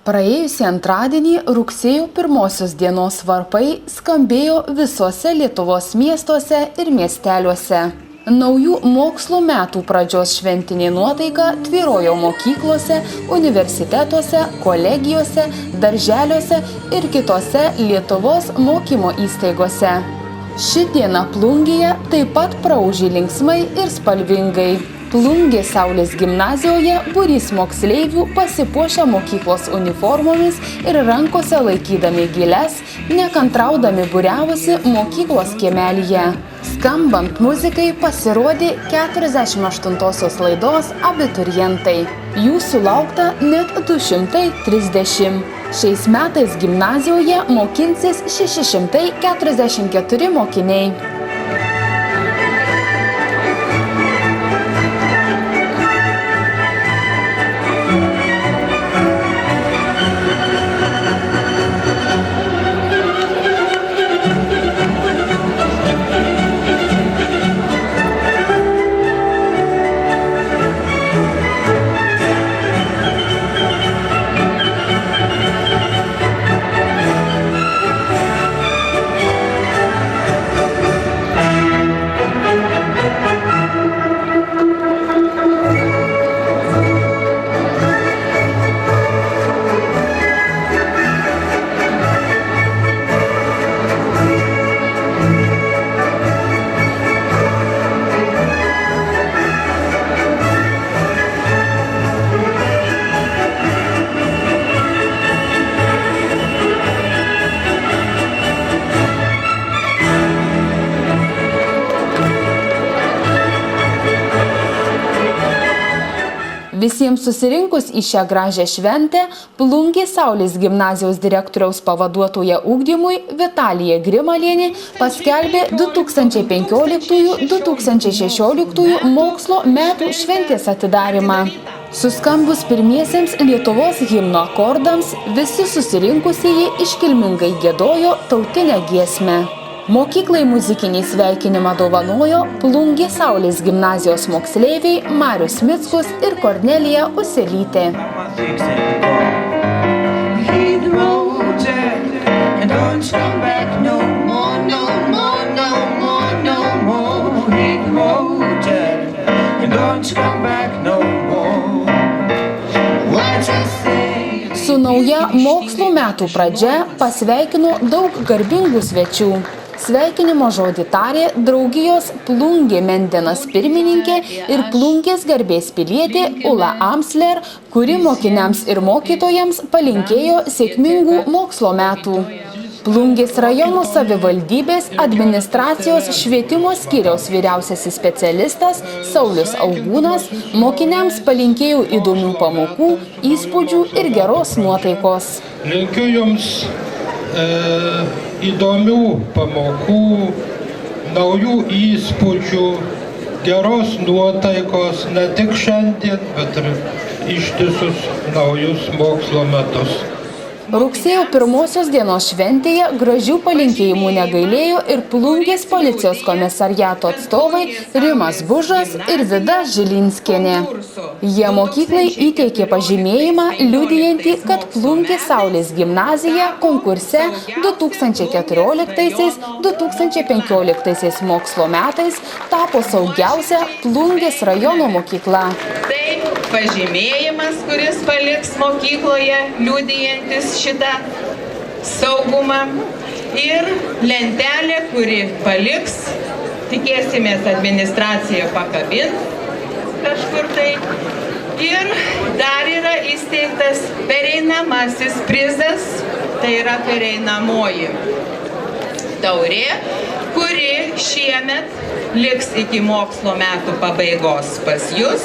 Praėjusį antradienį rugsėjo 1 dienos varpai skambėjo visuose Lietuvos miestuose ir miesteliuose. Naujų mokslo metų pradžios šventinė nuotaika tvyrojo mokyklose, universitetuose, kolegijose, darželiuose ir kitose Lietuvos mokymo įstaigose. Ši diena Plungėje taip pat praūžė linksmai ir spalvingai. Plungės Saulės gimnazijoje būrys moksleivių pasipuošę mokyklos uniformomis ir rankose laikydami gėles, nekantraudami būriavosi mokyklos kiemelyje. Skambant muzikai pasirodė 48-osios laidos abiturientai. Jų sulaukta net 230. Šiais metais gimnazijoje mokinsis 644 mokiniai. Visiems susirinkus į šią gražią šventę, Plungės Saulės gimnazijos direktoriaus pavaduotoja ugdymui Vitalija Grimalienė paskelbė 2015-2016 mokslo metų šventės atidarymą. Suskambus pirmiesiems Lietuvos himno akordams, visi susirinkusieji iškilmingai giedojo tautinę giesmę. Mokyklai muzikinį sveikinimą dovanojo Plungės Saulės gimnazijos moksleiviai Marius Mickus ir Kornelija Uselytė. Su nauja mokslo metų pradžia pasveikino daug garbingų svečių. Sveikinimo žodį tarė draugijos Plungė Mendenas pirmininkė ir Plungės garbės pilietė Ula Amsler, kuri mokiniams ir mokytojams palinkėjo sėkmingų mokslo metų. Plungės rajono savivaldybės administracijos švietimo skyriaus vyriausiasis specialistas Saulius Augūnas mokiniams palinkėjo įdomių pamokų, įspūdžių ir geros nuotaikos. Linkiu jums įdomių pamokų, naujų įspūdžių, geros nuotaikos, ne tik šiandien, bet ir ištisus naujus mokslo metus. Rugsėjo 1 dienos šventėje gražių palinkėjimų negailėjo ir Plungės policijos komisariato atstovai Rimas Bužas ir Vida Žilinskienė. Jie mokyklai įteikė pažymėjimą, liudijantį, kad Plungės Saulės gimnazija konkurse 2014-2015 mokslo metais tapo saugiausia Plungės rajono mokykla. Tai pažymėjimas, kuris paliks mokykloje, liudijantis šitą saugumą, ir lentelė, kuri paliks, tikėsimės administracija pakabins kažkur tai. Ir dar yra įsteigtas pereinamasis prizas, tai yra pereinamoji taurė, kuri šiemet liks iki mokslo metų pabaigos pas jūs,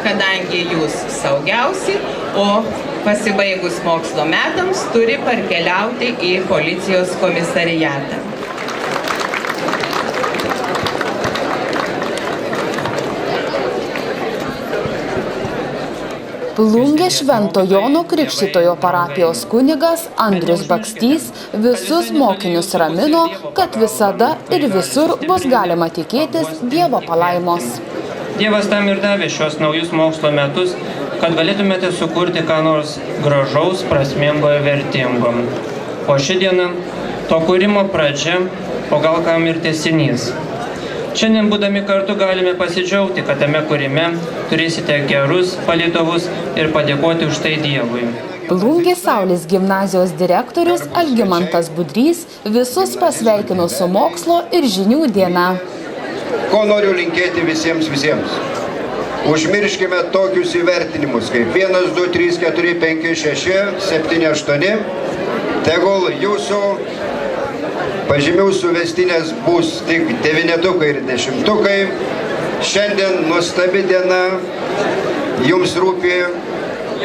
kadangi jūs saugiausi, o pasibaigus mokslo metams turi parkeliauti į policijos komisariatą. Plungės Švento Jono Krikštytojo parapijos kunigas Andrius Bakstys visus mokinius ramino, kad visada ir visur bus galima tikėtis Dievo palaimos. Dievas tam ir davė šios naujus mokslo metus, kad galėtumėte sukurti ką nors gražaus, prasmingo ir vertingo. O ši diena to kūrimo pradžia, o gal kam ir tęsinys. Šiandien būdami kartu galime pasidžiaugti, kad tame kūrime turėsite gerus palydovus ir padėkoti už tai Dievui. Plungės Saulės gimnazijos direktorius Algimantas Budrys visus pasveikino su mokslo ir žinių diena. Ko noriu linkėti visiems? Užmirškime tokius įvertinimus kaip 1, 2, 3, 4, 5, 6, 7, 8. Tegul jūsų pažymių suvestinės bus tik 9 ir 10. Šiandien nuostabi diena, jums rūpi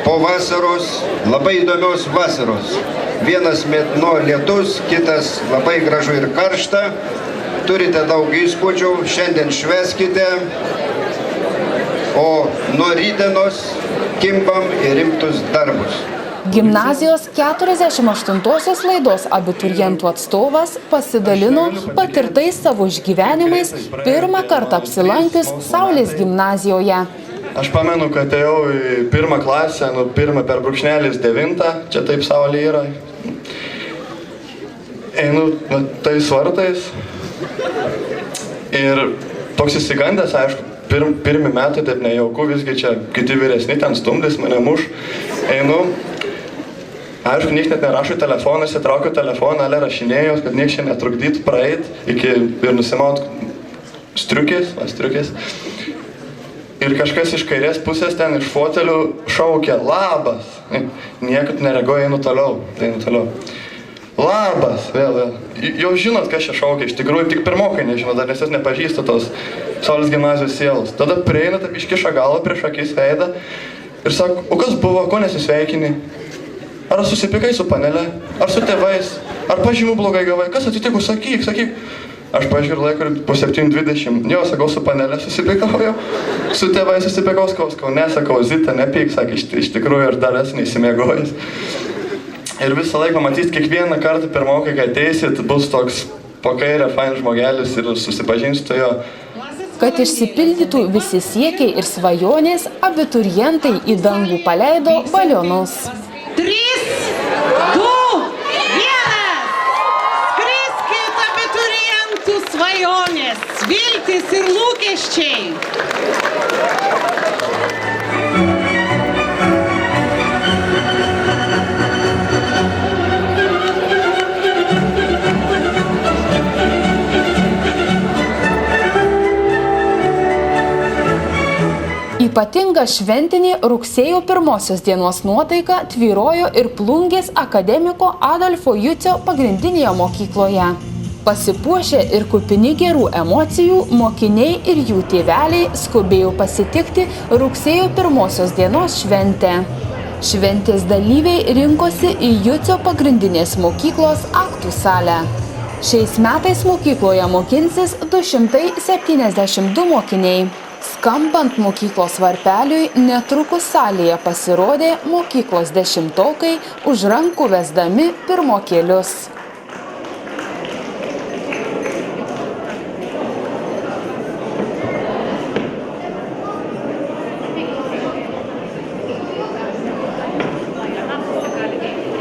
po vasaros, labai įdomios vasaros. Vienas mėnuo lietus, kitas labai gražu ir karšta. Turite daug įspūdžių, šiandien švęskite, o nuo rytdienos kimbam į rimtus darbus. Gimnazijos 48-osios laidos abiturientų atstovas pasidalino patirtais savo išgyvenimais pirmą kartą apsilankius Saulės gimnazijoje. Aš pamenu, kad ėjau į 1 klasę, 1 per brūkšnelis 9, čia taip Saulė yra. Einu tais vartais ir toks įsigandęs, aišku, pirmi metai taip nejauku, visgi čia kiti vyresni ten stumdys, mane muš. Einu, aišku, nieks net nerašo į telefoną, įsitraukiu telefoną, ale rašinėjau, kad nieks čia netrukdytų praeit ir nusimaut striukės. Ir kažkas iš kairės pusės ten iš fotelių šaukia, labas. Niekad nereaguoju, einu toliau. Labas, vėl. Jau žinot, kas čia šaukia, iš tikrųjų tik pirmokai nežinot, dar nes jūs nepažįsta tos Saulės gimnazijos sielos. Tada prieina, taip iškiša galvą prieš akis veidą ir sako, o kas buvo, ko nesisveikini? Ar susipykai su panele? Ar su tėvais? Ar pažymų blogai gavai? Kas atsitiko? Sakyk. Aš pažiūrėjau laiką ir po 7:20. Jo, sakau, su panele susipykau jau. Su tėvais susipykau, sakau, nesakau, Zita, nepyk, sakė, iš tikrųjų ir dar esi neįsimiegojęs. Ir visą laiką matysit, kiekvieną kartą pirmokai, kai ateisit, bus toks po kairę fain žmogelis ir susipažinsite jo. Kad išsipildytų visi siekiai ir svajonės, abiturientai į dangų paleido balionus. 3, 2, 1. Skriskit abiturientų svajonės, viltis ir lūkesčiai. Ypatinga šventinė rugsėjo 1 dienos nuotaika tvyrojo ir Plungės akademiko Adolfo Jucio pagrindinėje mokykloje. Pasipuošę ir kupini gerų emocijų, mokiniai ir jų tėveliai skubėjo pasitikti rugsėjo 1 dienos šventę. Šventės dalyviai rinkosi į Jucio pagrindinės mokyklos aktų salę. Šiais metais mokykloje mokinsis 272 mokiniai. Skambant mokyklos varpeliui, netrukus salėje pasirodė mokyklos 10-okai už rankų vesdami pirmokėlius.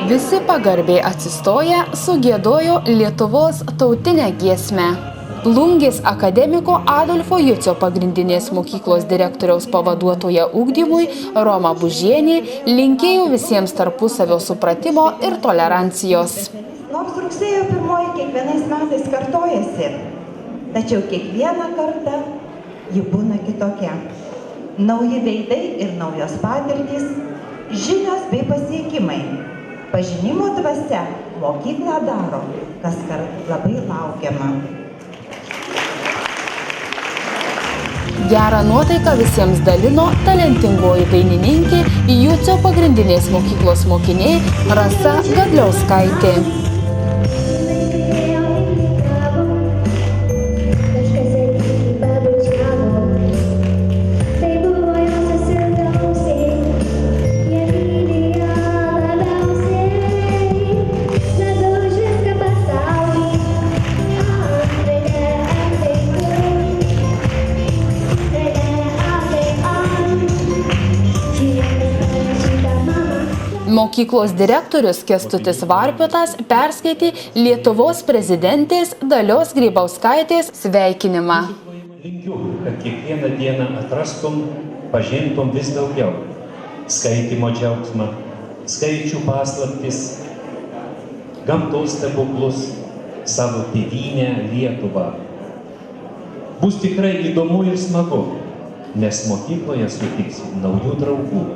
Visi pagarbiai atsistoję sugiedojo Lietuvos tautinę giesmę. Plungės akademiko Adolfo Jucio pagrindinės mokyklos direktoriaus pavaduotoja ugdymui Roma Bužienė linkėjo visiems tarpusavio supratimo ir tolerancijos. Nors rugsėjo 1 kiekvienais metais kartojasi, tačiau kiekvieną kartą ji būna kitokia. Nauji veidai ir naujos patirtys, žinios bei pasiekimai. Pažinimo dvasia mokyklą daro, kaskart labai laukiama. Gerą nuotaiką visiems dalino talentingoji dainininkė Jucio pagrindinės mokyklos mokinė Rasa Gadliauskaitė. Yeah. Mokyklos direktorius Kęstutis Varpiotas perskaitė Lietuvos prezidentės Dalios Grybauskaitės sveikinimą. Linkiu, kad kiekvieną dieną atrastum, pažintum vis daugiau skaitymo džiaugsmą, skaičių paslaptis, gamtos stebuklus, savo tėvynę Lietuvą. Bus tikrai įdomu ir smagu, nes mokykloje sutiksi naujų draugų.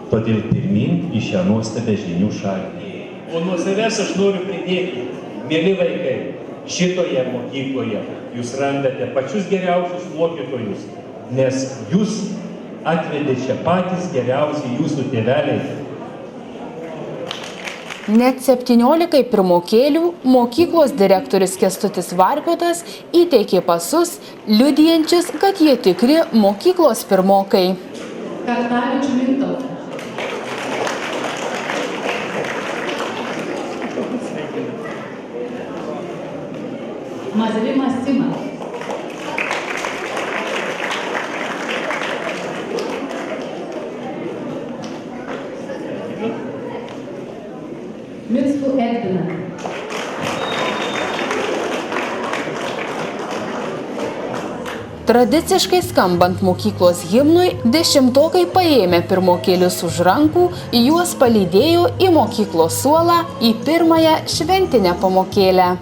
Todėl pirmin į šią nuostabią žinių šalį. O nuo savęs aš noriu pridėti, mėly vaikai, šitoje mokykloje jūs randate pačius geriausius mokytojus, nes jūs atvedė čia patys geriausi jūsų tėveliai. Net 17 pirmokėlių mokyklos direktorius Kęstutis Varpiotas įteikė pasus, liudijančius, kad jie tikri mokyklos pirmokai. Kartavičių Mintautą. Mazalimas Simas. Mickų Edviną. Tradiciškai skambant mokyklos himnui, 10-tokai paėmė pirmokėlius už rankų, juos palydėjo į mokyklos suolą į pirmąją šventinę pamokėlę.